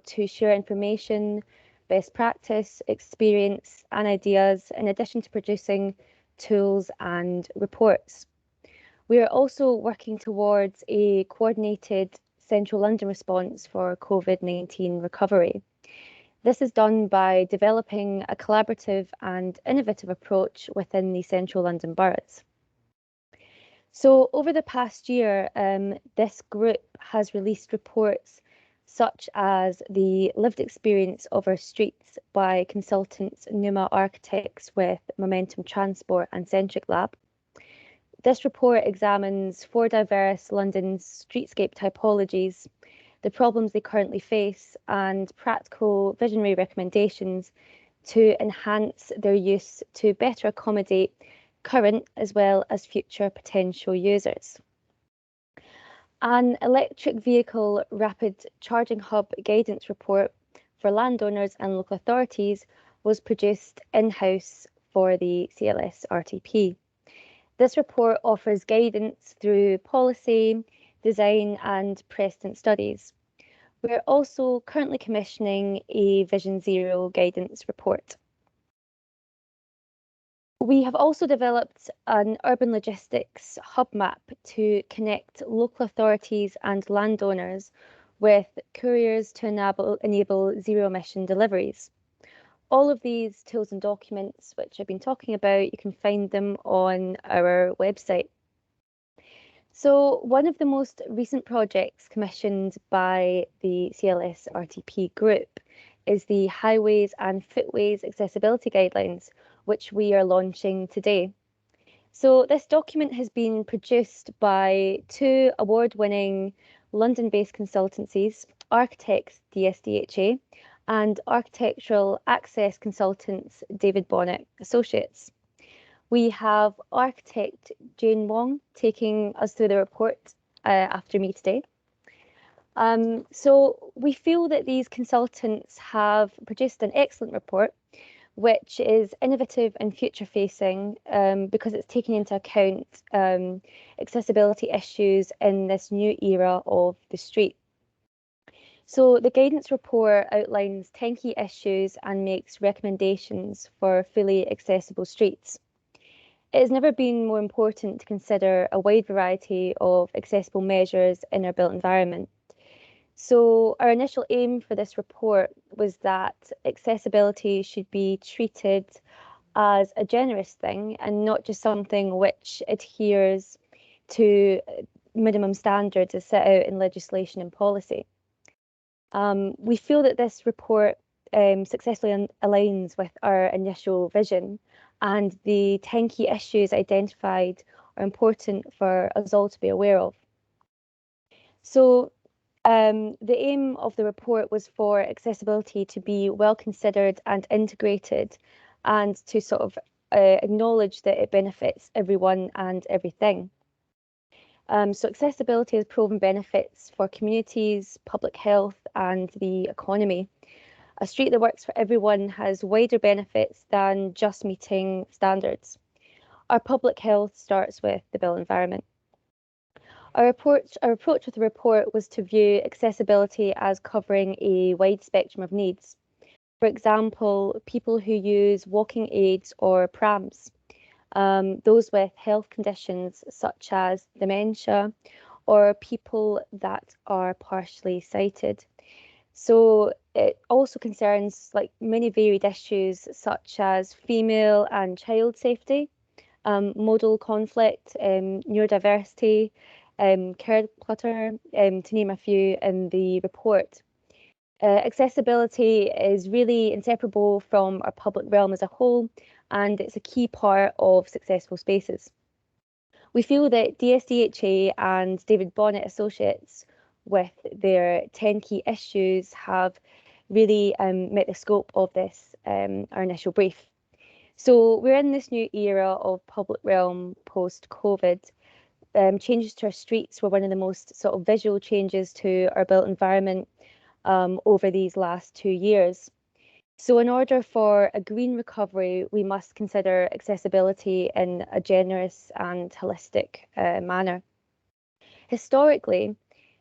to share information, best practice, experience and ideas, in addition to producing tools and reports. We are also working towards a coordinated Central London response for COVID-19 recovery. This is done by developing a collaborative and innovative approach within the Central London boroughs. So over the past year, this group has released reports such as the lived experience of our streets by consultants Numa Architects with Momentum Transport and Centric Lab. This report examines 4 diverse London's streetscape typologies, the problems they currently face, and practical visionary recommendations to enhance their use to better accommodate current as well as future potential users. An electric vehicle rapid charging hub guidance report for landowners and local authorities was produced in-house for the CLS RTP. This report offers guidance through policy, design and precedent studies. We're also currently commissioning a Vision Zero guidance report. We have also developed an urban logistics hub map to connect local authorities and landowners with couriers to enable zero emission deliveries. All of these tools and documents, which I've been talking about, you can find them on our website. So one of the most recent projects commissioned by the CLS RTP group is the Highways and Footways Accessibility Guidelines, which we are launching today. So this document has been produced by 2 award-winning London-based consultancies, Architects DSDHA and Architectural Access Consultants David Bonnet Associates. We have architect Jane Wong taking us through the report after me today. So we feel that these consultants have produced an excellent report, which is innovative and future-facing because it's taking into account accessibility issues in this new era of the street. So the guidance report outlines 10 key issues and makes recommendations for fully accessible streets. It has never been more important to consider a wide variety of accessible measures in our built environment. So our initial aim for this report was that accessibility should be treated as a generous thing and not just something which adheres to minimum standards as set out in legislation and policy. We feel that this report successfully aligns with our initial vision, and the 10 key issues identified are important for us all to be aware of. So the aim of the report was for accessibility to be well considered and integrated, and to sort of acknowledge that it benefits everyone and everything. So accessibility has proven benefits for communities, public health and the economy. A street that works for everyone has wider benefits than just meeting standards. Our public health starts with the built environment. Our approach with the report was to view accessibility as covering a wide spectrum of needs. For example, people who use walking aids or prams, those with health conditions such as dementia, or people that are partially sighted. So it also concerns many varied issues such as female and child safety, modal conflict, neurodiversity, care clutter, to name a few in the report. Accessibility is really inseparable from our public realm as a whole, and it's a key part of successful spaces. We feel that DSDHA and David Bonnet Associates, with their 10 key issues, have really met the scope of this, our initial brief. So we're in this new era of public realm post-COVID. Changes to our streets were one of the most sort of visual changes to our built environment over these last 2 years. So in order for a green recovery, we must consider accessibility in a generous and holistic manner. Historically,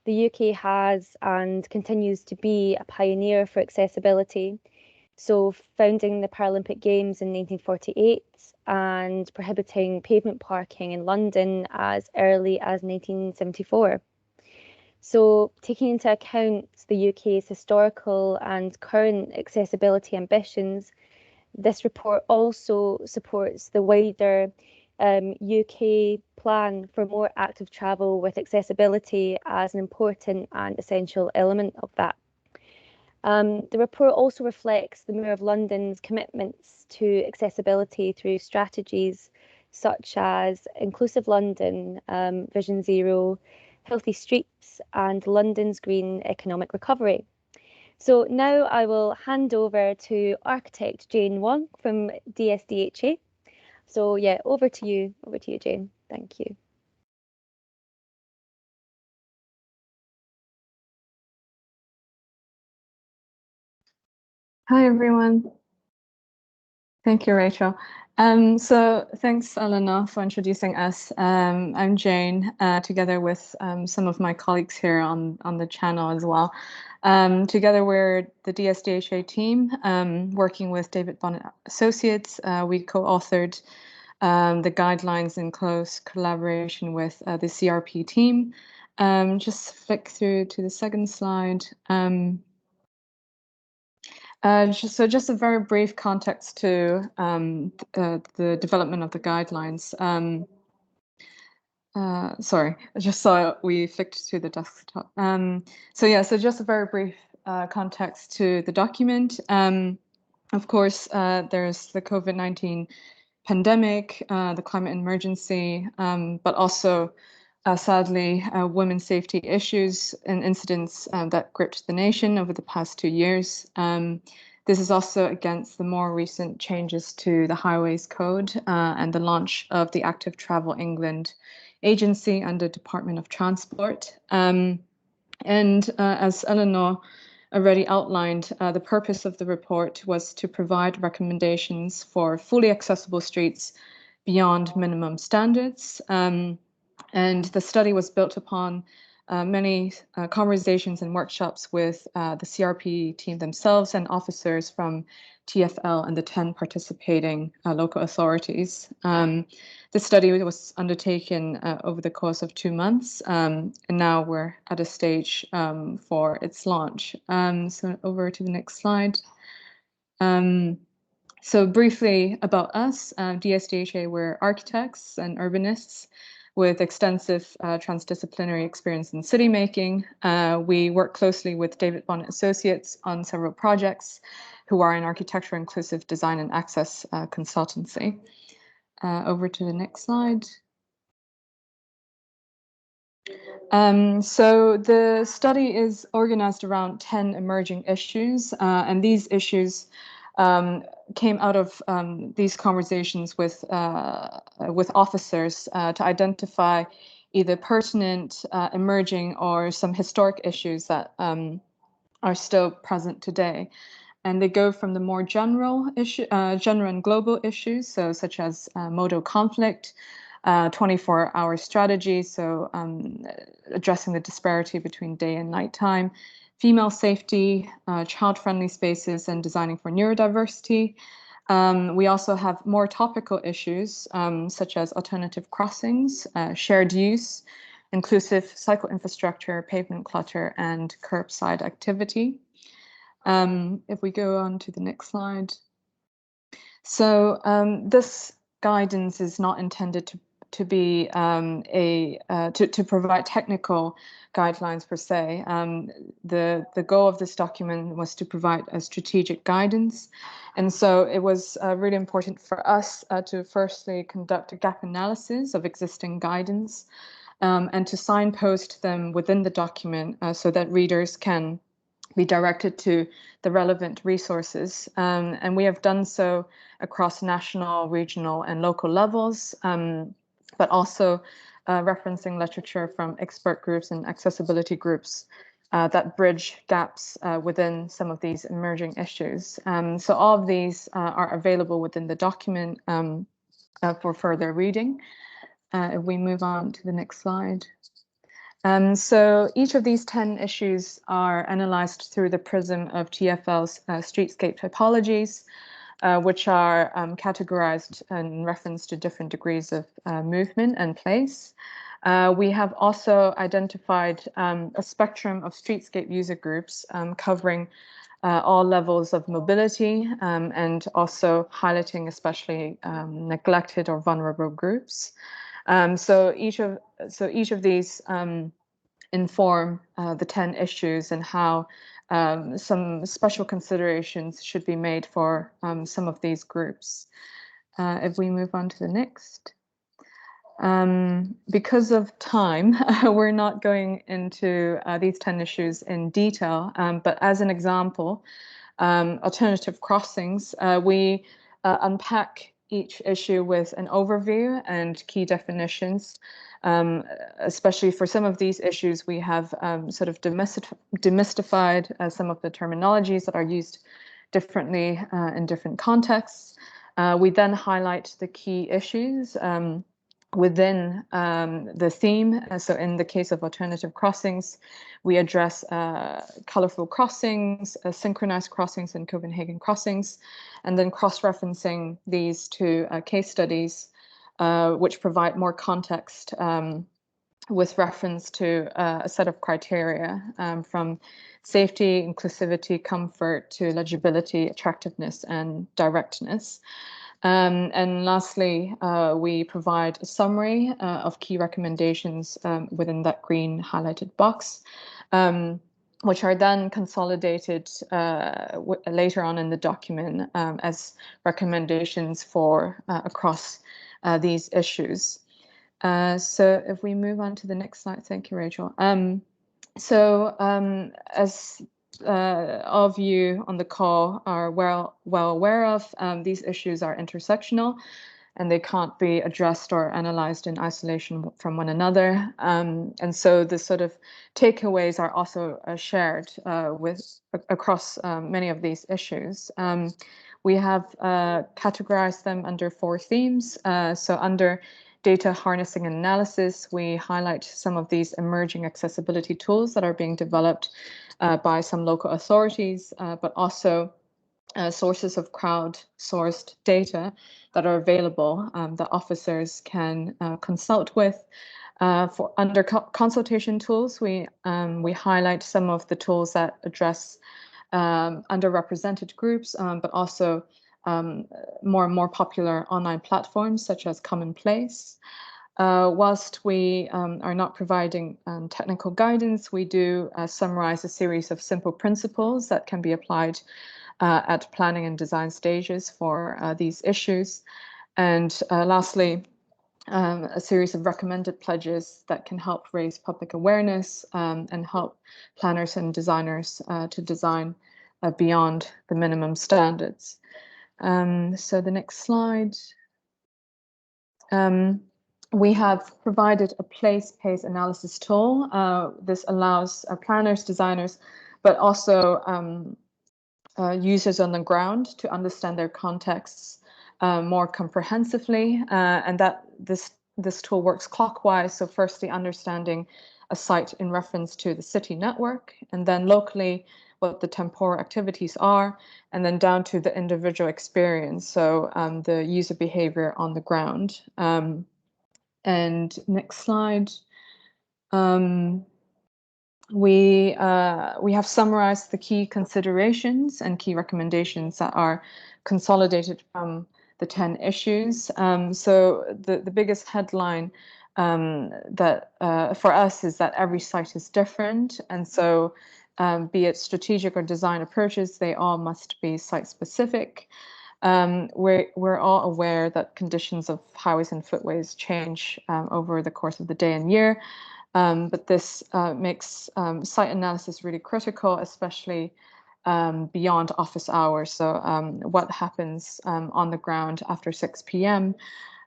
the UK has and continues to be a pioneer for accessibility. So founding the Paralympic Games in 1948 and prohibiting pavement parking in London as early as 1974. So taking into account the UK's historical and current accessibility ambitions, this report also supports the wider UK plan for more active travel with accessibility as an important and essential element of that. The report also reflects the Mayor of London's commitments to accessibility through strategies such as Inclusive London, Vision Zero, Healthy Streets, and London's Green Economic Recovery. So now I will hand over to architect Jane Wong from DSDHA. So yeah, over to you, Jane. Thank you. Hi, everyone. Thank you, Rachel. So thanks, Eleanor, for introducing us. I'm Jane, together with some of my colleagues here on the channel as well. Together, we're the DSDHA team, working with David Bonnet Associates. We co-authored the guidelines in close collaboration with the CRP team. Just flick through to the second slide. Just a very brief context to the development of the guidelines. Sorry, I just saw we flicked to the desktop. So just a very brief context to the document. Of course, there's the COVID-19 pandemic, the climate emergency, but also sadly, women's safety issues and incidents that gripped the nation over the past 2 years. This is also against the more recent changes to the Highways Code and the launch of the Active Travel England agency under Department of Transport. As Eleanor already outlined, the purpose of the report was to provide recommendations for fully accessible streets beyond minimum standards. And the study was built upon many conversations and workshops with the CRP team themselves and officers from TfL and the 10 participating local authorities. The study was undertaken over the course of 2 months, and now we're at a stage for its launch. So over to the next slide. So briefly about us, DSDHA, we're architects and urbanists with extensive transdisciplinary experience in city making. We work closely with David Bonnet Associates on several projects, who are an architecture inclusive design and access consultancy. Over to the next slide. So the study is organized around 10 emerging issues, and these issues came out of these conversations with officers to identify either pertinent, emerging, or some historic issues that are still present today. And they go from the more general and global issues, so such as modal conflict, 24-hour strategy, so addressing the disparity between day and nighttime, female safety, child-friendly spaces, and designing for neurodiversity. We also have more topical issues, such as alternative crossings, shared use, inclusive cycle infrastructure, pavement clutter, and curbside activity. If we go on to the next slide. So this guidance is not intended to be to provide technical guidelines per se. The goal of this document was to provide a strategic guidance. And so it was really important for us to firstly conduct a gap analysis of existing guidance and to signpost them within the document so that readers can be directed to the relevant resources. And we have done so across national, regional, and local levels, but also referencing literature from expert groups and accessibility groups that bridge gaps within some of these emerging issues. So all of these are available within the document for further reading. If we move on to the next slide. So each of these 10 issues are analyzed through the prism of TfL's streetscape typologies, which are categorized in reference to different degrees of movement and place. We have also identified a spectrum of streetscape user groups covering all levels of mobility and also highlighting especially neglected or vulnerable groups. So each of these inform the 10 issues and how some special considerations should be made for some of these groups. If we move on to the next. Because of time, we're not going into these 10 issues in detail, but as an example, alternative crossings, we unpack each issue with an overview and key definitions. Especially for some of these issues, we have sort of demystified some of the terminologies that are used differently in different contexts. We then highlight the key issues within the theme. So in the case of alternative crossings, we address colorful crossings, synchronized crossings, and Copenhagen crossings, and then cross-referencing these to case studies, which provide more context with reference to a set of criteria from safety, inclusivity, comfort to legibility, attractiveness, and directness. And lastly, we provide a summary of key recommendations within that green highlighted box, which are then consolidated later on in the document as recommendations for across these issues. So if we move on to the next slide, thank you, Rachel. As all of you on the call are well aware of, these issues are intersectional and they can't be addressed or analyzed in isolation from one another. And so the sort of takeaways are also shared across many of these issues. We have categorized them under 4 themes. So under data harnessing and analysis, we highlight some of these emerging accessibility tools that are being developed by some local authorities, but also sources of crowd-sourced data that are available that officers can consult with. For under consultation tools, we highlight some of the tools that address underrepresented groups, but also more and more popular online platforms such as Commonplace. Whilst we are not providing technical guidance, we do summarize a series of simple principles that can be applied at planning and design stages for these issues. And lastly, a series of recommended pledges that can help raise public awareness and help planners and designers to design beyond the minimum standards. So the next slide. We have provided a place-pace analysis tool. This allows planners, designers, but also users on the ground to understand their contexts more comprehensively, and that this tool works clockwise. So firstly, understanding a site in reference to the city network, and then locally what the temporal activities are, and then down to the individual experience, so the user behavior on the ground. And next slide. We have summarized the key considerations and key recommendations that are consolidated from the 10 issues. So the biggest headline that for us is that every site is different, and so be it strategic or design approaches, they all must be site specific. We're all aware that conditions of highways and footways change over the course of the day and year, but this makes site analysis really critical, especially beyond office hours. So what happens on the ground after 6 p.m.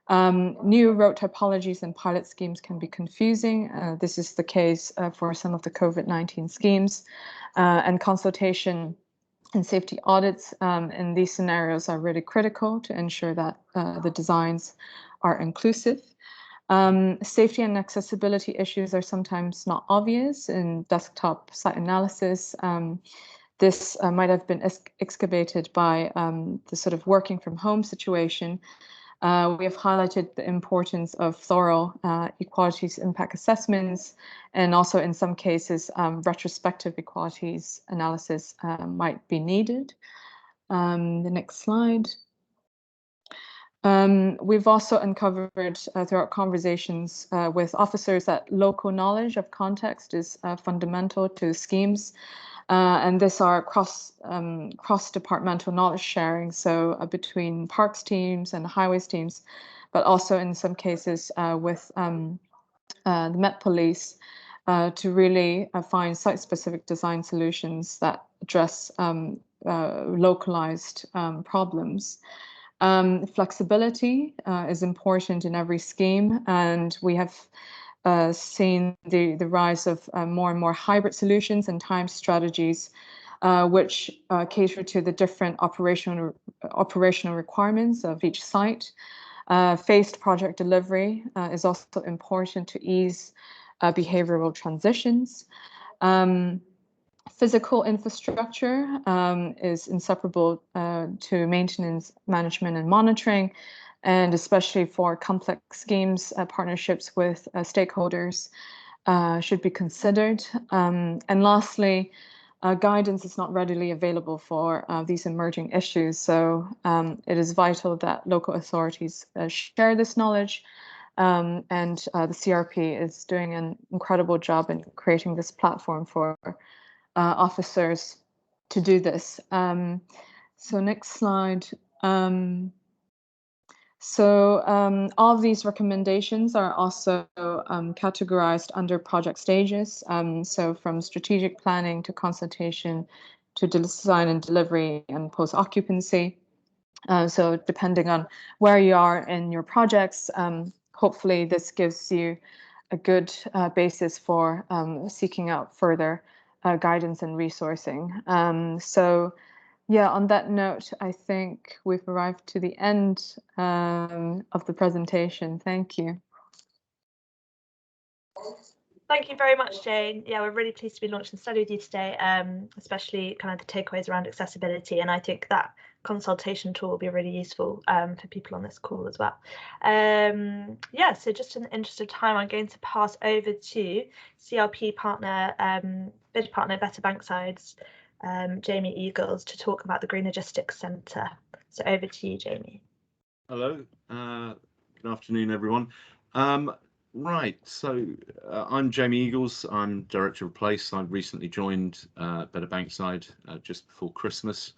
New road typologies and pilot schemes can be confusing. This is the case for some of the COVID-19 schemes, and consultation and safety audits in these scenarios are really critical to ensure that the designs are inclusive. Safety and accessibility issues are sometimes not obvious in desktop site analysis. This might have been excavated by the sort of working from home situation. We have highlighted the importance of thorough equalities impact assessments, and also in some cases, retrospective equalities analysis might be needed. The next slide. We've also uncovered throughout conversations with officers that local knowledge of context is fundamental to schemes. And this are cross-departmental knowledge sharing, so between parks teams and highways teams, but also in some cases with the Met Police to really find site-specific design solutions that address localized problems. Flexibility is important in every scheme, and we have seen the rise of more and more hybrid solutions and time strategies, which cater to the different operational requirements of each site. Phased project delivery is also important to ease behavioral transitions. Physical infrastructure is inseparable to maintenance, management, and monitoring, and especially for complex schemes, partnerships with stakeholders should be considered. And lastly, guidance is not readily available for these emerging issues, so it is vital that local authorities share this knowledge, and the CRP is doing an incredible job in creating this platform for officers to do this. So next slide. All of these recommendations are also categorized under project stages. So from strategic planning to consultation to design and delivery and post-occupancy. So depending on where you are in your projects, hopefully this gives you a good basis for seeking out further guidance and resourcing. So yeah, on that note, I think we've arrived to the end of the presentation. Thank you. Thank you very much, Jane. Yeah, we're really pleased to be launching the study with you today, especially kind of the takeaways around accessibility. And I think that consultation tool will be really useful for people on this call as well. Yeah, so just in the interest of time, I'm going to pass over to CRP partner, bid partner Better Bankside's Jamie Eagles to talk about the Green Logistics Centre. So over to you, Jamie. Hello, good afternoon, everyone. Right, so I'm Jamie Eagles. I'm Director of Place. I recently joined Better Bankside just before Christmas,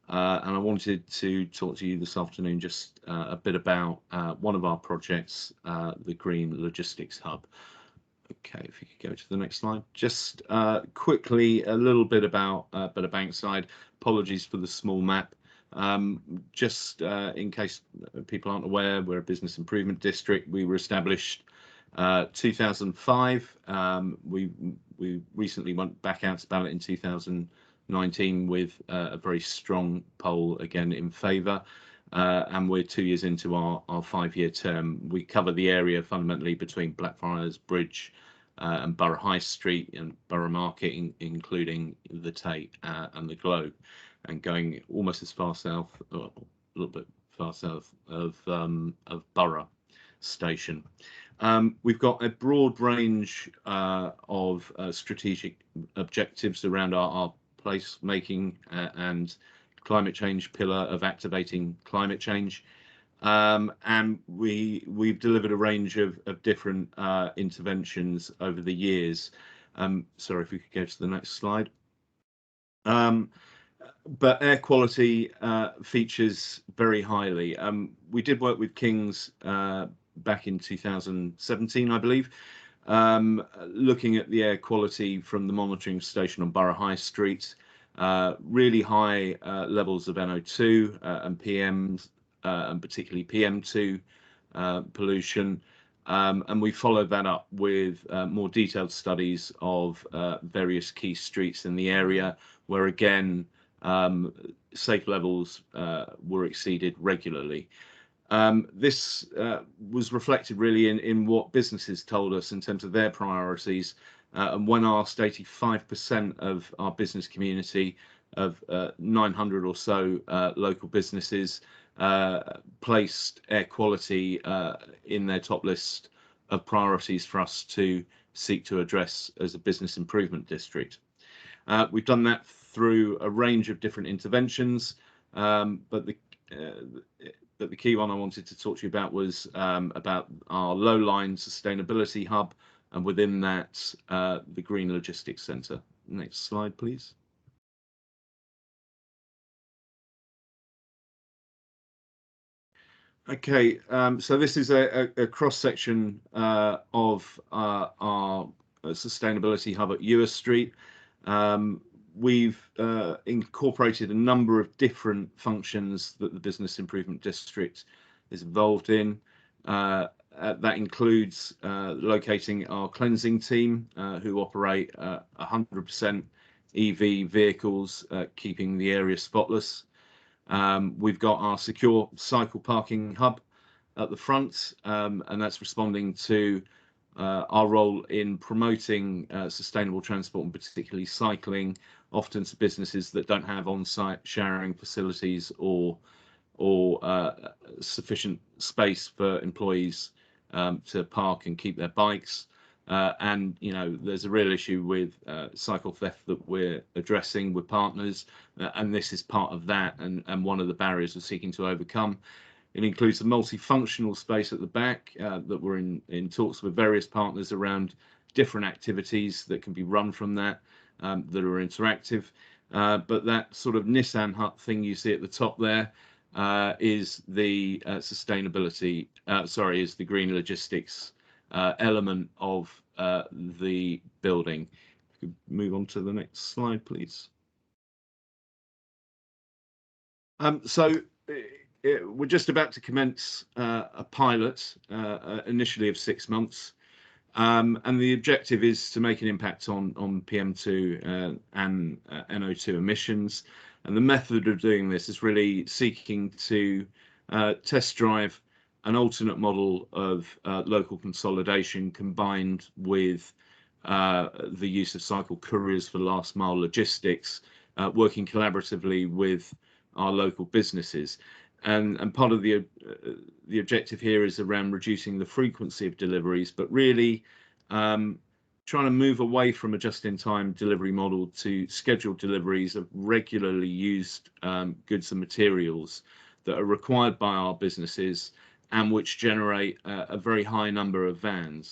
and I wanted to talk to you this afternoon just a bit about one of our projects, the Green Logistics Hub. Okay, if you could go to the next slide. Just quickly, a little bit about Better Bankside. Apologies for the small map. Just in case people aren't aware, we're a business improvement district. We were established 2005. We recently went back out to ballot in 2019 with a very strong poll again in favour, and we're 2 years into our 5-year term. We cover the area fundamentally between Blackfriars Bridge and Borough High Street and Borough Market, including the Tate and the Globe, and going almost as far south, or a little bit far south of Borough Station. We've got a broad range of strategic objectives around our place making and climate change pillar of activating climate change, and we've delivered a range of different interventions over the years. Sorry, if we could go to the next slide. But air quality features very highly. We did work with King's back in 2017, I believe, looking at the air quality from the monitoring station on Borough High Street. Really high levels of NO2 and PMs, and particularly PM2 pollution. And we followed that up with more detailed studies of various key streets in the area, where again, safe levels were exceeded regularly. This was reflected really in what businesses told us in terms of their priorities. And when asked, 85% of our business community of 900 or so local businesses placed air quality in their top list of priorities for us to seek to address as a business improvement district. We've done that through a range of different interventions, but the key one I wanted to talk to you about was about our low-line sustainability hub, and within that, the Green Logistics Centre. Next slide, please. Okay, so this is a cross-section of our sustainability hub at Ewer Street. We've incorporated a number of different functions that the Business Improvement District is involved in. That includes locating our cleansing team, who operate 100% EV vehicles, keeping the area spotless. We've got our secure cycle parking hub at the front, and that's responding to our role in promoting sustainable transport, and particularly cycling, often to businesses that don't have on-site sharing facilities or sufficient space for employees to park and keep their bikes. And there's a real issue with cycle theft that we're addressing with partners, and this is part of that, and one of the barriers we're seeking to overcome. It includes a multifunctional space at the back that we're in talks with various partners around different activities that can be run from that that are interactive. But that sort of Nissan hut thing you see at the top there is the sustainability, is the green logistics element of the building. If you could move on to the next slide, please. We're just about to commence a pilot, initially of 6 months, and the objective is to make an impact on PM2 and NO2 emissions. And the method of doing this is really seeking to test drive an alternate model of local consolidation combined with the use of cycle couriers for last mile logistics, working collaboratively with our local businesses. And part of the objective here is around reducing the frequency of deliveries, but really trying to move away from a just-in-time delivery model to scheduled deliveries of regularly used goods and materials that are required by our businesses and which generate a very high number of van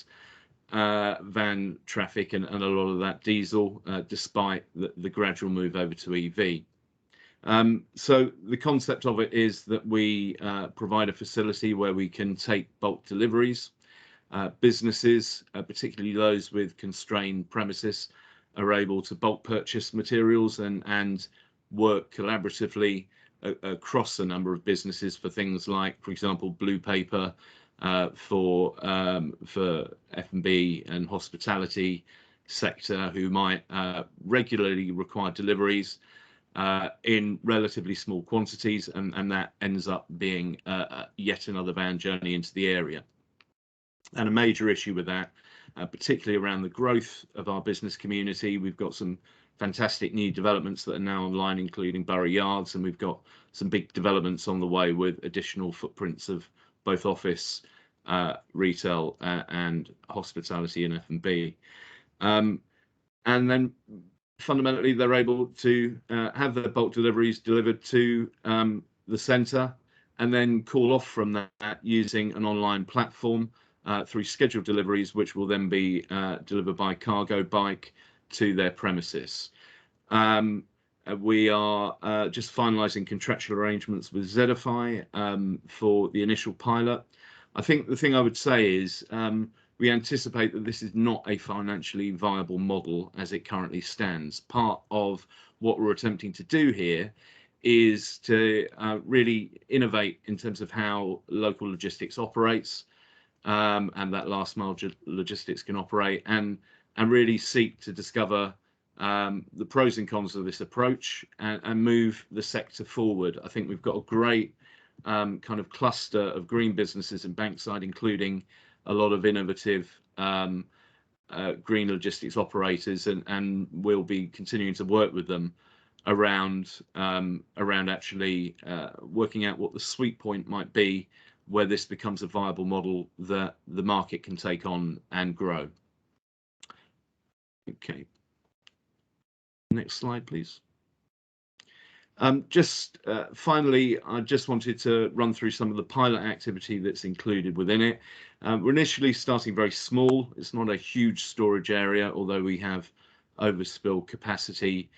traffic and a lot of that diesel, despite the gradual move over to EV. So the concept of it is that we provide a facility where we can take bulk deliveries. Businesses, particularly those with constrained premises, are able to bulk purchase materials and work collaboratively across a number of businesses for things like, for example, blue paper for F&B and hospitality sector, who might regularly require deliveries in relatively small quantities, and that ends up being yet another van journey into the area. And a major issue with that, particularly around the growth of our business community, we've got some fantastic new developments that are now online, including Borough Yards, and we've got some big developments on the way with additional footprints of both office, retail, and hospitality and F&B. And then fundamentally, they're able to have their bulk deliveries delivered to the centre and then call off from that using an online platform through scheduled deliveries, which will then be delivered by cargo bike to their premises. We are just finalising contractual arrangements with Zedify for the initial pilot. I think the thing I would say is we anticipate that this is not a financially viable model as it currently stands. Part of what we're attempting to do here is to really innovate in terms of how local logistics operates, and that last mile logistics can operate, and really seek to discover the pros and cons of this approach and move the sector forward. I think we've got a great kind of cluster of green businesses in Bankside, including a lot of innovative green logistics operators, and we'll be continuing to work with them around actually working out what the sweet point might be where this becomes a viable model that the market can take on and grow. Okay. Next slide, please. Finally, I just wanted to run through some of the pilot activity that's included within it. We're initially starting very small. It's not a huge storage area, although we have overspill capacity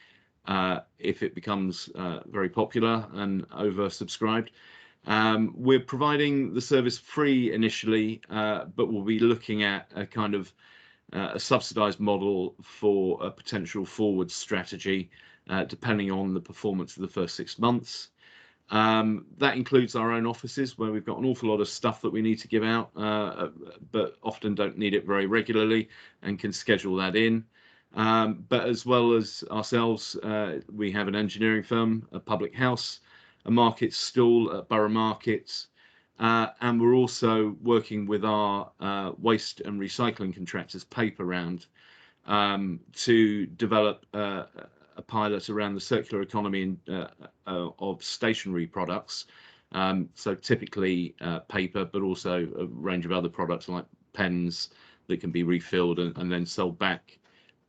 if it becomes very popular and oversubscribed. We're providing the service free initially, but we'll be looking at a kind of a subsidized model for a potential forward strategy, depending on the performance of the first 6 months. That includes our own offices, where we've got an awful lot of stuff that we need to give out, but often don't need it very regularly and can schedule that in. But as well as ourselves, we have an engineering firm, a public house, a market stall at Borough Markets, and we're also working with our waste and recycling contractors, Paper Round, to develop a pilot around the circular economy of stationery products. So typically paper, but also a range of other products like pens that can be refilled and then sold back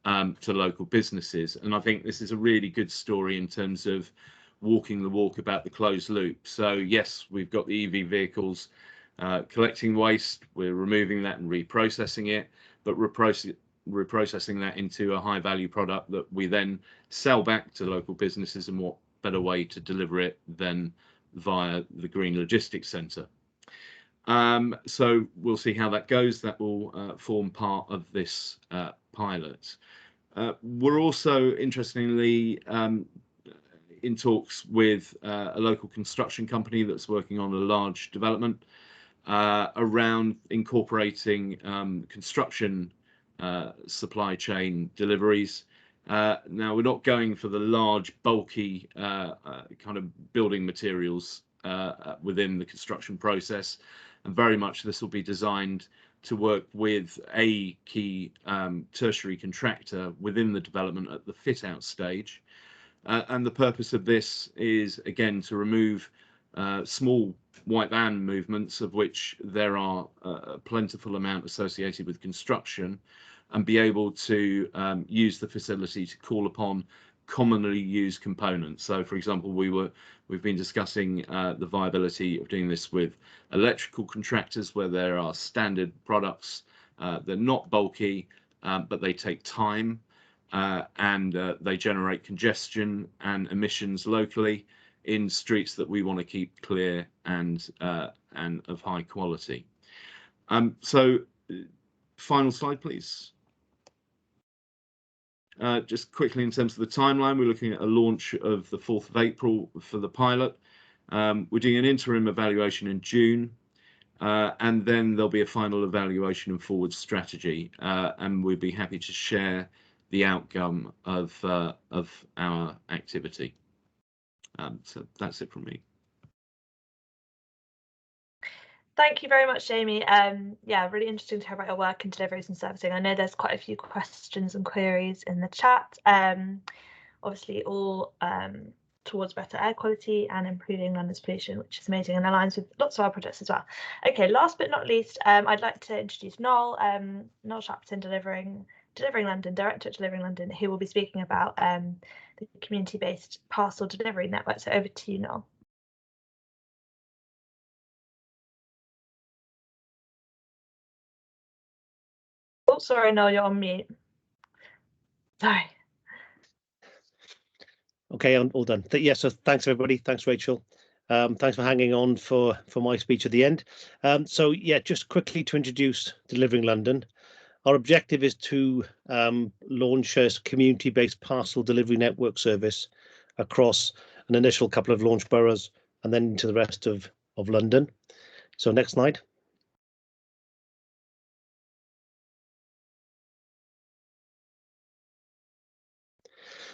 to local businesses. And I think this is a really good story in terms of walking the walk about the closed loop. So yes, we've got the EV vehicles collecting waste, we're removing that and reprocessing it, but reprocessing that into a high value product that we then sell back to local businesses, and what better way to deliver it than via the Green Logistics Centre. So we'll see how that goes. That will form part of this pilot. We're also, interestingly, in talks with a local construction company that's working on a large development around incorporating construction supply chain deliveries. Now, we're not going for the large, bulky kind of building materials within the construction process, and very much this will be designed to work with a key tertiary contractor within the development at the fit out stage. And the purpose of this is, again, to remove small white van movements, of which there are a plentiful amount associated with construction, and be able to use the facility to call upon commonly used components. So, for example, we've been discussing the viability of doing this with electrical contractors, where there are standard products. They're not bulky, but they take time. And they generate congestion and emissions locally in streets that we want to keep clear and of high quality. So, final slide, please. Just quickly, in terms of the timeline, we're looking at a launch of the 4th of April for the pilot. We're doing an interim evaluation in June, and then there'll be a final evaluation and forward strategy, and we'd be happy to share the outcome of our activity. So that's it from me. Thank you very much, Jamie. Yeah, really interesting to hear about your work in deliveries and servicing. I know there's quite a few questions and queries in the chat. Obviously, all towards better air quality and improving London's pollution, which is amazing and aligns with lots of our projects as well. Okay, last but not least, I'd like to introduce Noel, Noel Shapton, Delivering London, Director at Delivering London, who will be speaking about the community-based parcel delivery network. So over to you, Noel. Oh, sorry, Noel, you're on mute. Sorry. Okay, I'm all done. Yeah, so thanks everybody. Thanks, Rachel. Thanks for hanging on for my speech at the end. So yeah, just quickly to introduce Delivering London. Our objective is to launch a community-based parcel delivery network service across an initial couple of launch boroughs and then into the rest of London. So next slide.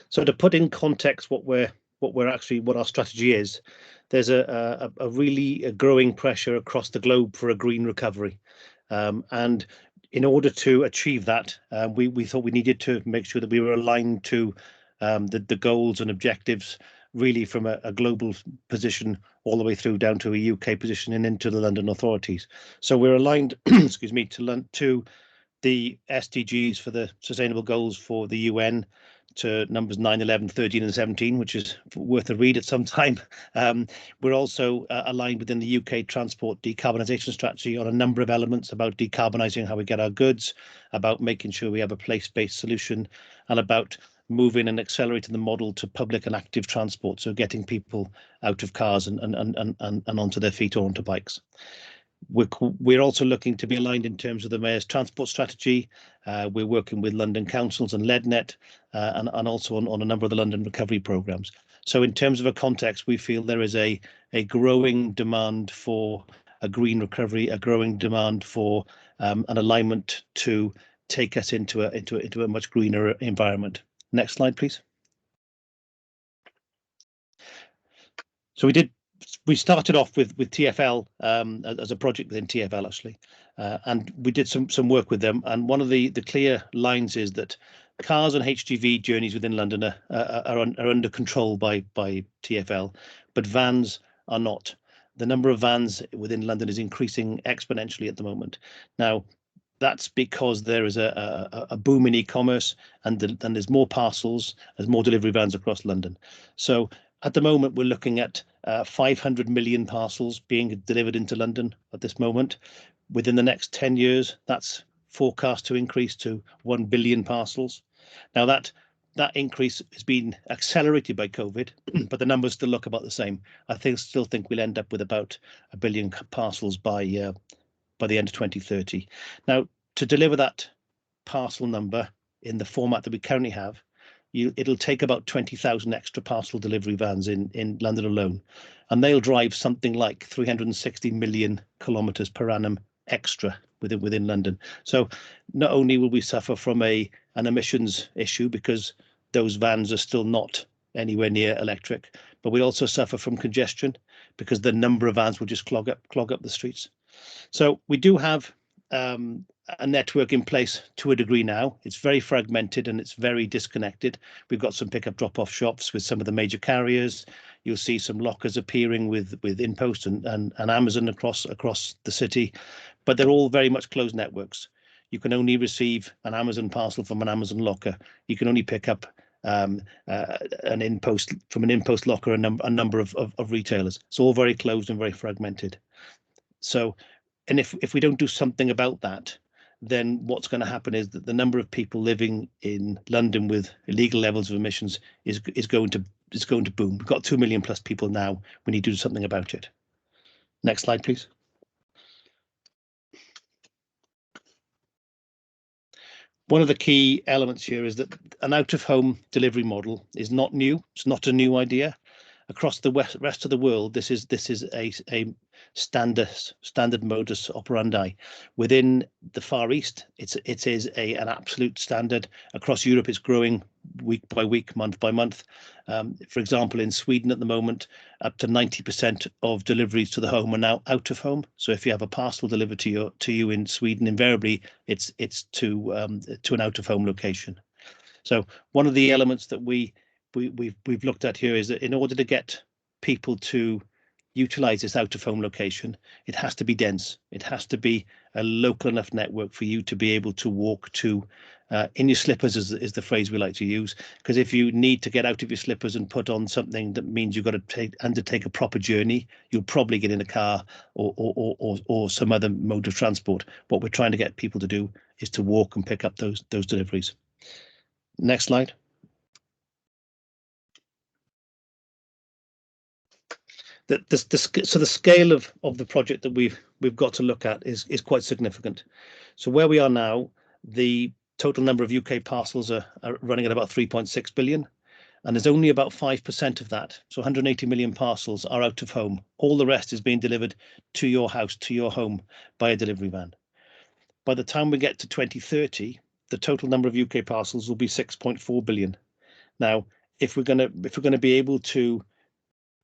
So to put in context what we're what our strategy is, there's a really growing pressure across the globe for a green recovery, and in order to achieve that, we thought we needed to make sure that we were aligned to the goals and objectives, really from a global position all the way through down to a UK position and into the London authorities. So we're aligned, excuse me, to the SDGs for the Sustainable Goals for the UN, to numbers 9, 11, 13 and 17, which is worth a read at some time. We're also aligned within the UK transport decarbonisation strategy on a number of elements about decarbonising how we get our goods, about making sure we have a place-based solution, and about moving and accelerating the model to public and active transport, so getting people out of cars and onto their feet or onto bikes. We're also looking to be aligned in terms of the Mayor's transport strategy. We're working with London councils and LEDNet, and also on a number of the London recovery programmes. So in terms of a context, we feel there is a growing demand for a green recovery, a growing demand for an alignment to take us into a much greener environment. Next slide, please. So we started off with TfL as a project within TfL, actually, and we did some work with them. And one of the clear lines is that cars and HGV journeys within London are under control by TfL, but vans are not. The number of vans within London is increasing exponentially at the moment. Now, that's because there is a boom in e-commerce, and there's more parcels, there's more delivery vans across London. So at the moment, we're looking at 500 million parcels being delivered into London at this moment. Within the next 10 years, that's forecast to increase to 1 billion parcels. Now that increase has been accelerated by COVID, but the numbers still look about the same. I still think we'll end up with about 1 billion parcels by the end of 2030. Now, to deliver that parcel number in the format that we currently have, it'll take about 20,000 extra parcel delivery vans in London alone, and they'll drive something like 360 million kilometres per annum extra within London. So not only will we suffer from an emissions issue because those vans are still not anywhere near electric, but we also suffer from congestion because the number of vans will just clog up the streets. So we do have a network in place to a degree now. It's very fragmented and it's very disconnected. We've got some pickup drop-off shops with some of the major carriers. You'll see some lockers appearing with InPost and Amazon across the city, but they're all very much closed networks. You can only receive an Amazon parcel from an Amazon locker. You can only pick up an InPost from an InPost locker, a number of retailers. It's all very closed and very fragmented. So, and if we don't do something about that, then what's going to happen is that the number of people living in London with illegal levels of emissions is going to boom. We've got 2 million plus people now. We need to do something about it. Next slide, please. One of the key elements here is that an out-of-home delivery model is not new. It's not a new idea. Across the rest of the world, this is a standard modus operandi. Within the Far East, it is an absolute standard. Across Europe, it's growing week by week, month by month. For example, in Sweden at the moment, up to 90% of deliveries to the home are now out of home. So if you have a parcel delivered to you in Sweden, invariably it's to an out of home location. So one of the elements that we've looked at here is that in order to get people to utilize this out of home location, it has to be dense. It has to be a local enough network for you to be able to walk to in your slippers is the phrase we like to use, because if you need to get out of your slippers and put on something that means you've got to undertake a proper journey, you'll probably get in a car or some other mode of transport. What we're trying to get people to do is to walk and pick up those deliveries. Next slide. So the scale of the project that we've got to look at is quite significant. So where we are now, the total number of UK parcels are running at about 3.6 billion, and there's only about 5% of that, so 180 million parcels are out of home. All the rest is being delivered to your house, to your home, by a delivery van. By the time we get to 2030, the total number of UK parcels will be 6.4 billion. Now, if we're going to be able to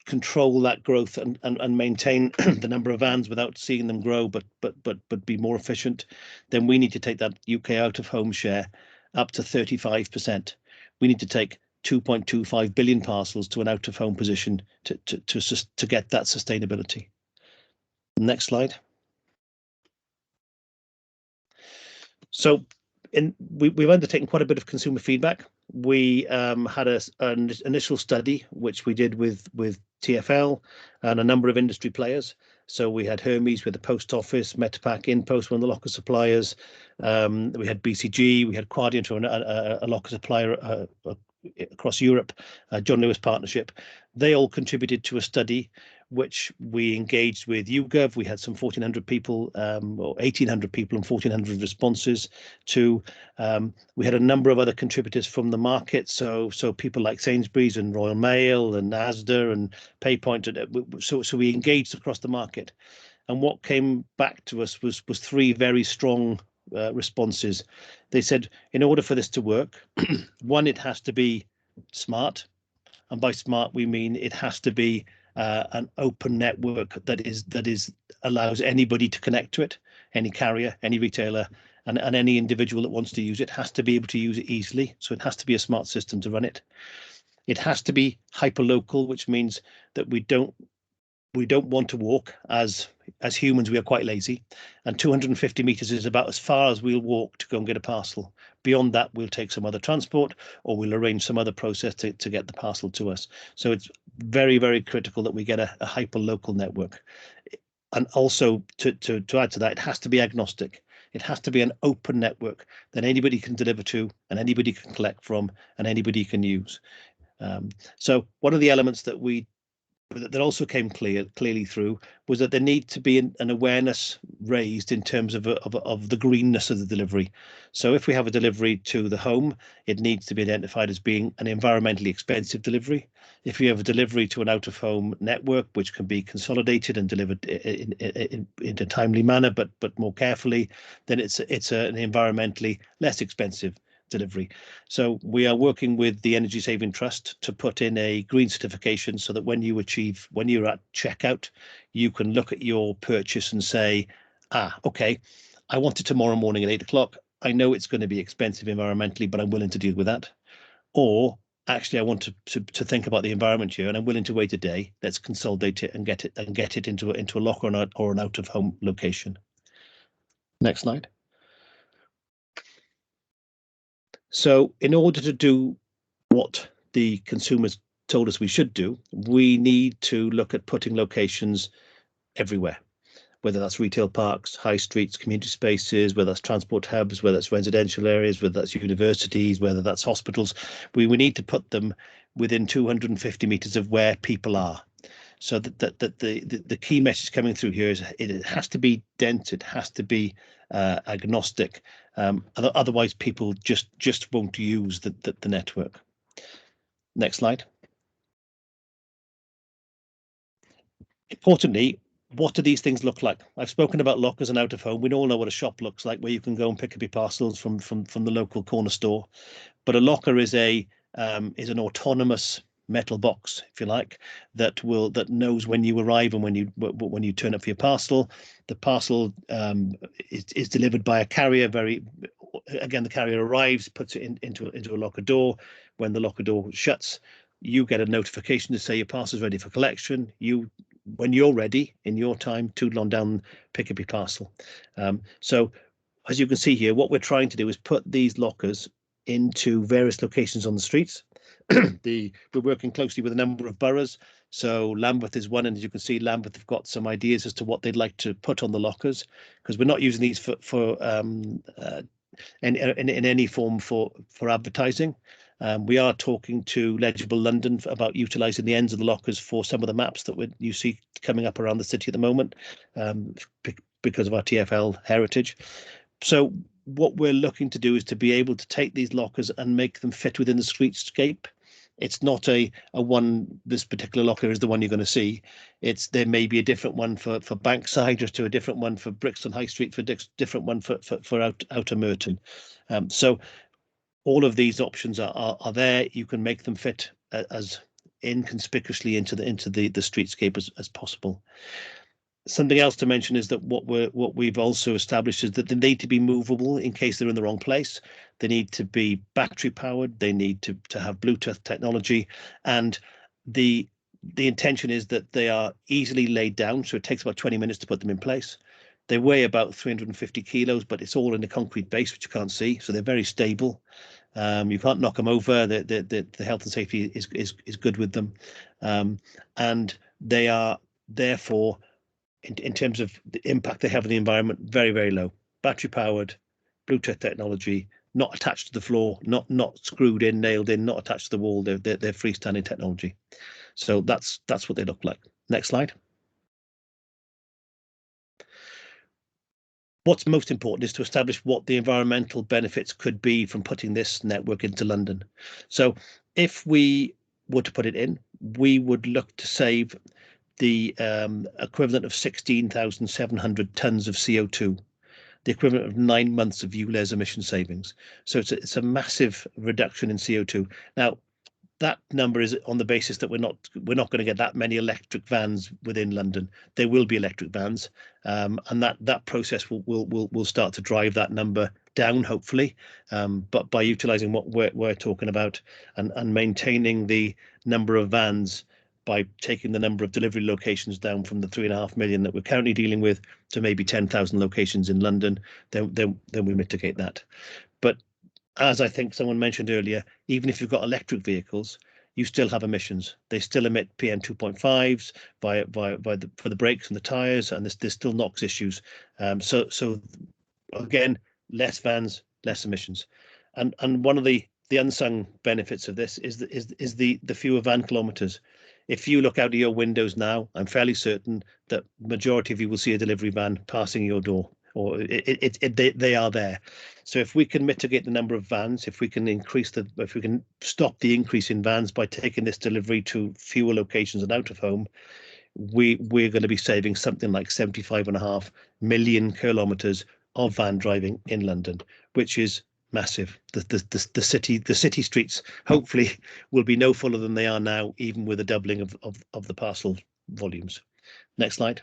control that growth and maintain the number of vans without seeing them grow, but be more efficient, then we need to take that UK out of home share up to 35%. We need to take 2.25 billion parcels to an out of home position to get that sustainability. Next slide. So we've undertaken quite a bit of consumer feedback. We had an initial study which we did with TfL and a number of industry players. So we had Hermes with the post office, Metapack, InPost, one of the locker suppliers. We had BCG, we had Quadient, a locker supplier across Europe, John Lewis Partnership. They all contributed to a study which we engaged with YouGov. We had some 1,400 people or 1,800 people and 1,400 responses to. We had a number of other contributors from the market, so people like Sainsbury's and Royal Mail and Asda and PayPoint. So we engaged across the market, and what came back to us was three very strong responses. They said, in order for this to work, one, it has to be smart, and by smart we mean it has to be an open network that allows anybody to connect to it, any carrier, any retailer, and any individual that wants to use it has to be able to use it easily. So it has to be a smart system to run it. It has to be hyper-local, which means that we don't want to walk. As humans, we are quite lazy, and 250 meters is about as far as we'll walk to go and get a parcel. Beyond that, we'll take some other transport, or we'll arrange some other process to get the parcel to us. So it's very, very critical that we get a hyper-local network. And also, to add to that, it has to be agnostic. It has to be an open network that anybody can deliver to, and anybody can collect from, and anybody can use. So one of the elements that also came clearly through was that there needs to be an awareness raised in terms of the greenness of the delivery. So if we have a delivery to the home, it needs to be identified as being an environmentally expensive delivery. If you have a delivery to an out-of-home network, which can be consolidated and delivered in a timely manner, but more carefully, then it's an environmentally less expensive delivery. So we are working with the Energy Saving Trust to put in a green certification so that when you're at checkout, you can look at your purchase and say, okay, I want it tomorrow morning at 8 o'clock. I know it's going to be expensive environmentally, but I'm willing to deal with that. Or actually, I want to think about the environment here, and I'm willing to wait a day. Let's consolidate it and get it into a locker or an out of home location. Next slide. So in order to do what the consumers told us we should do, we need to look at putting locations everywhere, whether that's retail parks, high streets, community spaces, whether that's transport hubs, whether that's residential areas, whether that's universities, whether that's hospitals. We need to put them within 250 meters of where people are. So that the key message coming through here is it has to be dense, it has to be agnostic. Otherwise, people just won't use the network. Next slide. Importantly, what do these things look like? I've spoken about lockers and out of home. We all know what a shop looks like, where you can go and pick up your parcels from the local corner store. But a locker is an autonomous metal box, if you like, that knows when you arrive and when you turn up for your parcel. The parcel is delivered by a carrier. The carrier arrives, puts it into a locker door. When the locker door shuts, you get a notification to say your parcel is ready for collection. When you're ready, in your time, toodle on down, pick up your parcel. So as you can see here, what we're trying to do is put these lockers into various locations on the streets. We're working closely with a number of boroughs. So Lambeth is one, and as you can see, Lambeth have got some ideas as to what they'd like to put on the lockers, because we're not using these for in any form for advertising. We are talking to Legible London about utilising the ends of the lockers for some of the maps that you see coming up around the city at the moment, because of our TfL heritage. So what we're looking to do is to be able to take these lockers and make them fit within the streetscape. It's not a one, this particular locker is the one you're going to see. There may be a different one for Bankside, or to a different one for Brixton High Street, for different one for Outer Merton. So all of these options are there. You can make them fit as inconspicuously into the streetscape as possible. Something else to mention is that what we've also established is that they need to be movable in case they're in the wrong place. They need to be battery powered. They need to have Bluetooth technology, and the intention is that they are easily laid down. So it takes about 20 minutes to put them in place. They weigh about 350 kilos, but it's all in a concrete base, which you can't see. So they're very stable. You can't knock them over. The health and safety is good with them, and they are therefore, in terms of the impact they have on the environment, very, very low. Battery powered, Bluetooth technology, not attached to the floor, not screwed in, nailed in, not attached to the wall. They're freestanding technology. So that's what they look like. Next slide. What's most important is to establish what the environmental benefits could be from putting this network into London. So if we were to put it in, we would look to save the equivalent of 16,700 tons of CO2, the equivalent of 9 months of ULEZ emission savings. So it's a massive reduction in CO2. Now, that number is on the basis that we're not going to get that many electric vans within London. There will be electric vans, and that process will start to drive that number down, hopefully. But by utilising what we're talking about and maintaining the number of vans by taking the number of delivery locations down from the 3.5 million that we're currently dealing with to maybe 10,000 locations in London, then we mitigate that. But as I think someone mentioned earlier, even if you've got electric vehicles, you still have emissions. They still emit PM 2.5s for the brakes and the tyres, and there's still NOx issues. So again, less vans, less emissions, and one of the unsung benefits of this is the fewer van kilometres. If you look out of your windows now, I'm fairly certain that majority of you will see a delivery van passing your door, or they are there. So if we can mitigate the number of vans, if we can stop the increase in vans by taking this delivery to fewer locations and out of home, we're going to be saving something like 75.5 million kilometres of van driving in London, which is massive. The city streets hopefully will be no fuller than they are now, even with a doubling of the parcel volumes. Next slide.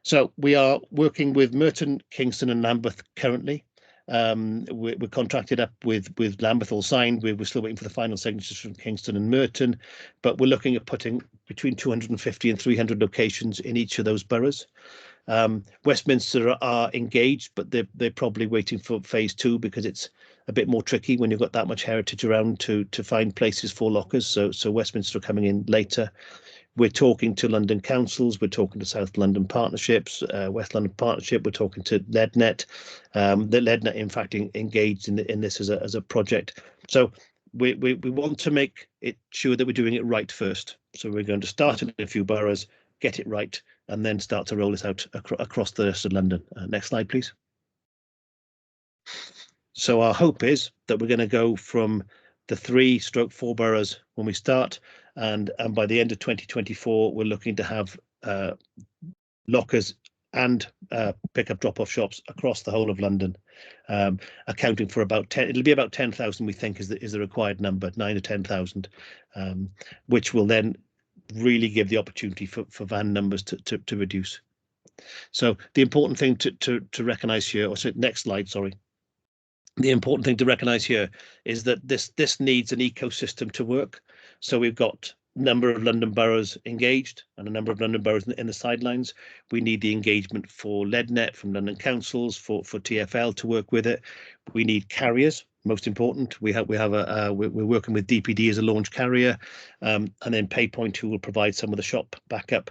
So we are working with Merton, Kingston and Lambeth currently. We're contracted up with Lambeth all signed. We're still waiting for the final signatures from Kingston and Merton, but we're looking at putting between 250 and 300 locations in each of those boroughs. Westminster are engaged, but they're probably waiting for phase 2 because it's a bit more tricky when you've got that much heritage around to find places for lockers. So Westminster are coming in later. We're talking to London councils, we're talking to South London Partnerships, West London Partnership, we're talking to LEDNet. The LEDNet, in fact, engaged in this as a project. So we want to make it sure that we're doing it right first. So we're going to start in a few boroughs, get it right, and then start to roll this out across the rest of London. Next slide, please. So our hope is that we're going to go from the 3/4 boroughs when we start, and by the end of 2024 we're looking to have lockers and pick-up drop-off shops across the whole of London, accounting for about 10. It'll be about 10,000 we think is the required number, 9 to 10,000, which will then really give the opportunity for van numbers to reduce. So the important thing to recognise here, or so next slide, sorry. The important thing to recognise here is that this needs an ecosystem to work. So we've got a number of London boroughs engaged and a number of London boroughs in the sidelines. We need the engagement for LEDNet, from London councils, for TfL to work with it. We need carriers. Most important, we're working with DPD as a launch carrier, and then PayPoint, who will provide some of the shop backup,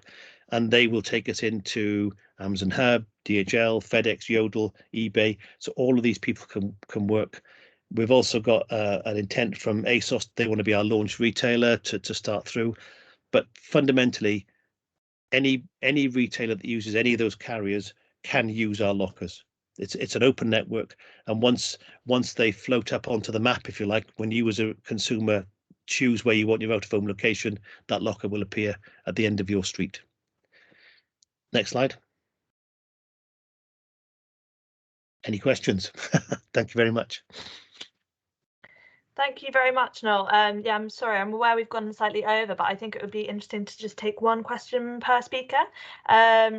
and they will take us into Amazon Hub, DHL, FedEx, Yodel, eBay. So all of these people can work. We've also got an intent from ASOS. They want to be our launch retailer to start through. But fundamentally, any retailer that uses any of those carriers can use our lockers. It's an open network, and once they float up onto the map, if you like, when you as a consumer choose where you want your out-of-home location, that locker will appear at the end of your street. Next slide. Any questions? Thank you very much. Thank you very much, Noel. Yeah, I'm sorry, I'm aware we've gone slightly over, but I think it would be interesting to just take one question per speaker,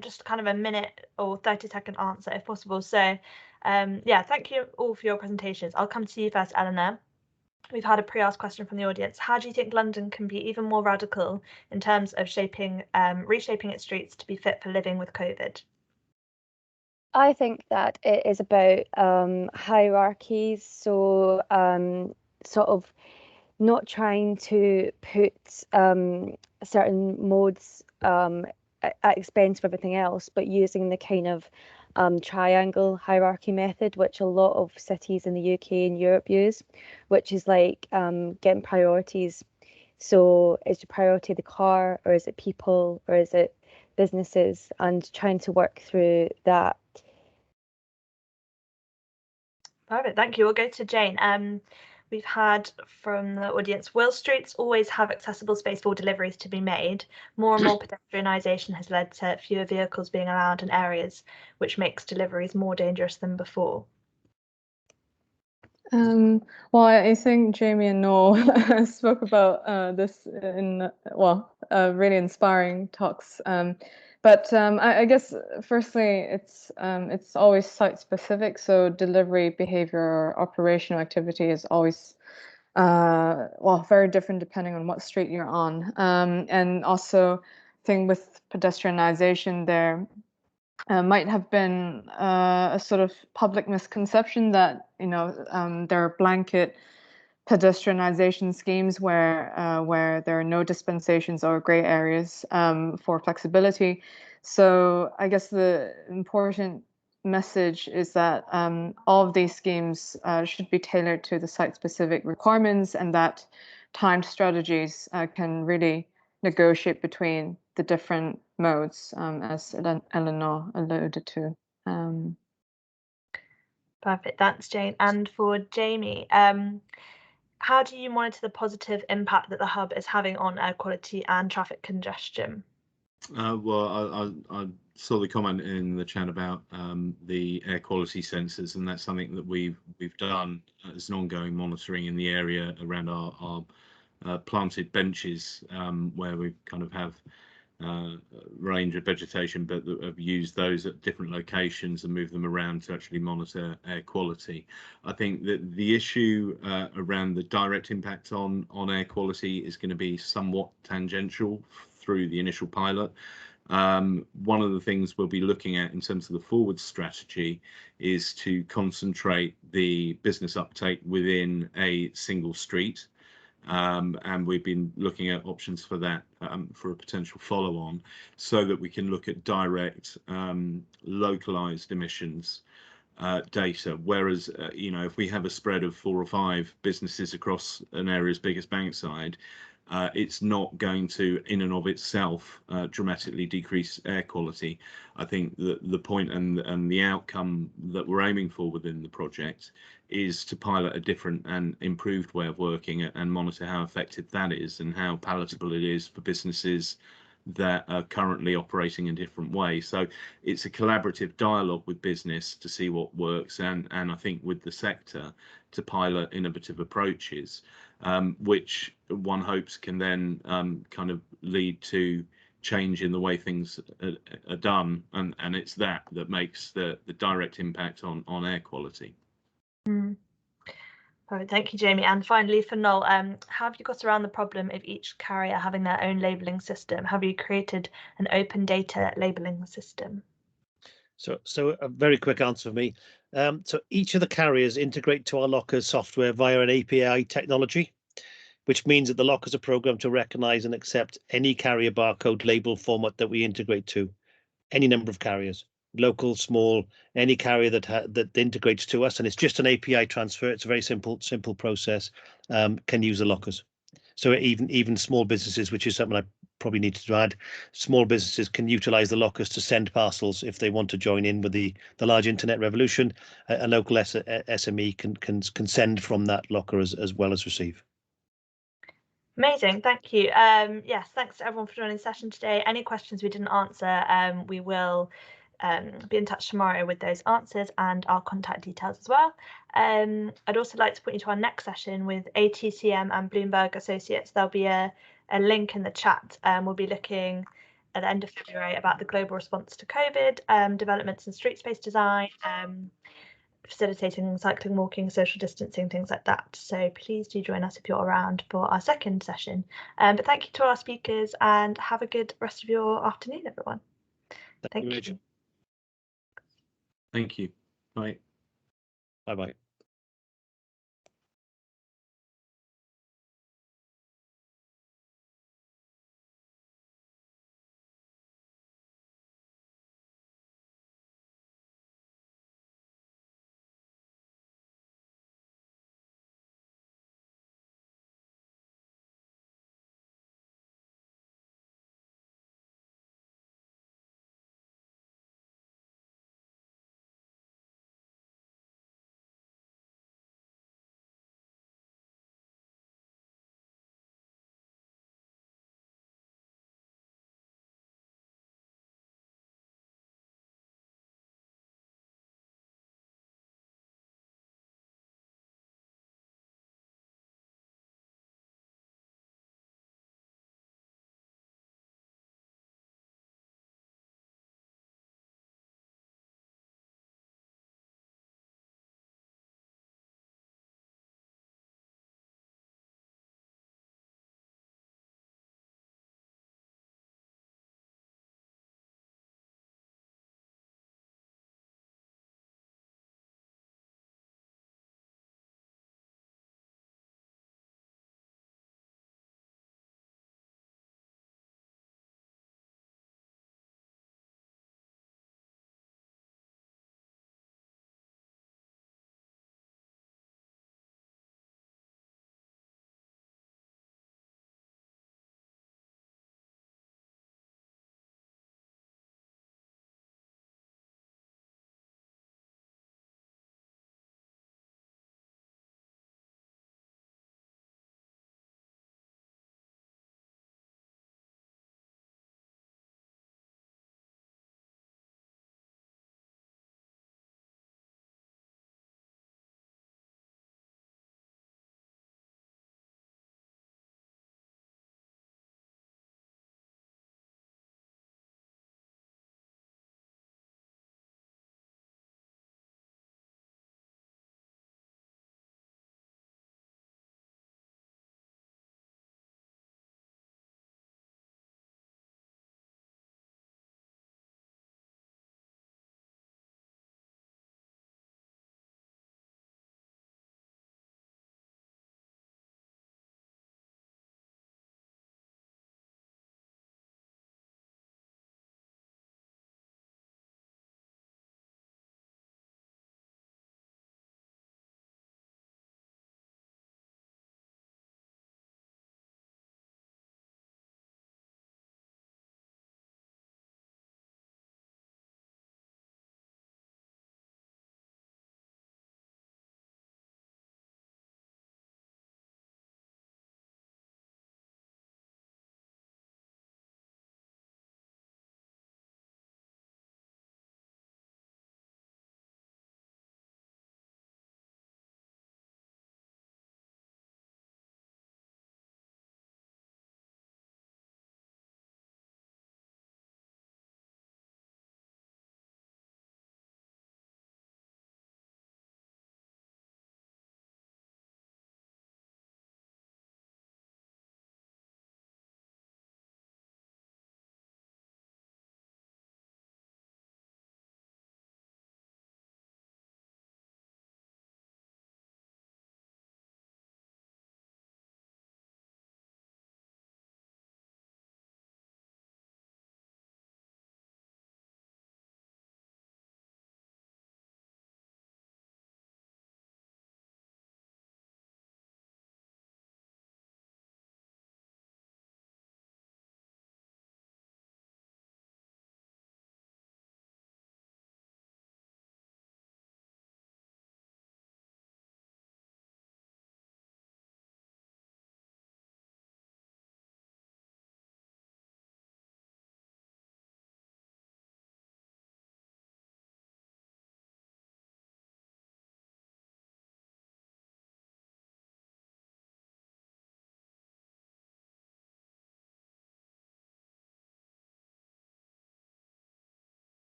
just kind of a minute or 30-second answer if possible. So yeah, thank you all for your presentations. I'll come to you first, Eleanor. We've had a pre-asked question from the audience. How do you think London can be even more radical in terms of reshaping its streets to be fit for living with COVID? I think that it is about hierarchies, so sort of not trying to put certain modes at expense of everything else, but using the kind of triangle hierarchy method, which a lot of cities in the UK and Europe use, which is like getting priorities. So is your priority the car, or is it people, or is it businesses, and trying to work through that. Perfect, thank you. We'll go to Jane. We've had from the audience, will streets always have accessible space for deliveries to be made? More and more pedestrianisation has led to fewer vehicles being allowed in areas, which makes deliveries more dangerous than before. Well, I think Jamie and Noel spoke about this in really inspiring talks. But I guess firstly, it's always site specific. So delivery behavior or operational activity is always very different depending on what street you're on. And also, I think with pedestrianization, there might have been a sort of public misconception that there are blanket pedestrianization schemes where there are no dispensations or grey areas for flexibility. So I guess the important message is that all of these schemes should be tailored to the site-specific requirements, and that timed strategies can really negotiate between the different modes, as Eleanor alluded to. Perfect, thanks, Jane. And for Jamie, how do you monitor the positive impact that the hub is having on air quality and traffic congestion? Well, I saw the comment in the chat about the air quality sensors, and that's something that we've done as an ongoing monitoring in the area around our planted benches, where we kind of have range of vegetation, but have used those at different locations and move them around to actually monitor air quality. I think that the issue around the direct impact on air quality is going to be somewhat tangential through the initial pilot. One of the things we'll be looking at in terms of the forward strategy is to concentrate the business uptake within a single street. And we've been looking at options for that for a potential follow-on, so that we can look at direct localized emissions data. Whereas, if we have a spread of 4 or 5 businesses across an area as big as Bankside, it's not going to, in and of itself, dramatically decrease air quality. I think that the point and the outcome that we're aiming for within the project is to pilot a different and improved way of working and monitor how effective that is and how palatable it is for businesses that are currently operating in different ways. So it's a collaborative dialogue with business to see what works, and I think with the sector to pilot innovative approaches, which one hopes can then kind of lead to change in the way things are done, and it's that makes the direct impact on air quality. Perfect, thank you, Jamie. And finally, for Noel, how have you got around the problem of each carrier having their own labelling system? Have you created an open data labelling system? So a very quick answer for me. So each of the carriers integrate to our lockers software via an API technology, which means that the lockers are programmed to recognise and accept any carrier barcode label format that we integrate to, any number of carriers, local, small, any carrier that integrates to us, and it's just an API transfer. It's a very simple process. Can use the lockers. So even small businesses, which is something I probably need to add, small businesses can utilise the lockers to send parcels if they want to join in with the large internet revolution. A local SME can send from that locker as well as receive. Amazing, thank you. Yes, thanks to everyone for joining the session today. Any questions we didn't answer, we will be in touch tomorrow with those answers and our contact details as well. I'd also like to point you to our next session with ATCM and Bloomberg Associates. There'll be a link in the chat. We'll be looking at the end of February about the global response to COVID, developments in street space design, facilitating cycling, walking, social distancing, things like that. So please do join us if you're around for our second session. But thank you to our speakers and have a good rest of your afternoon, everyone. Thank you. Thank you. Bye. Bye-bye.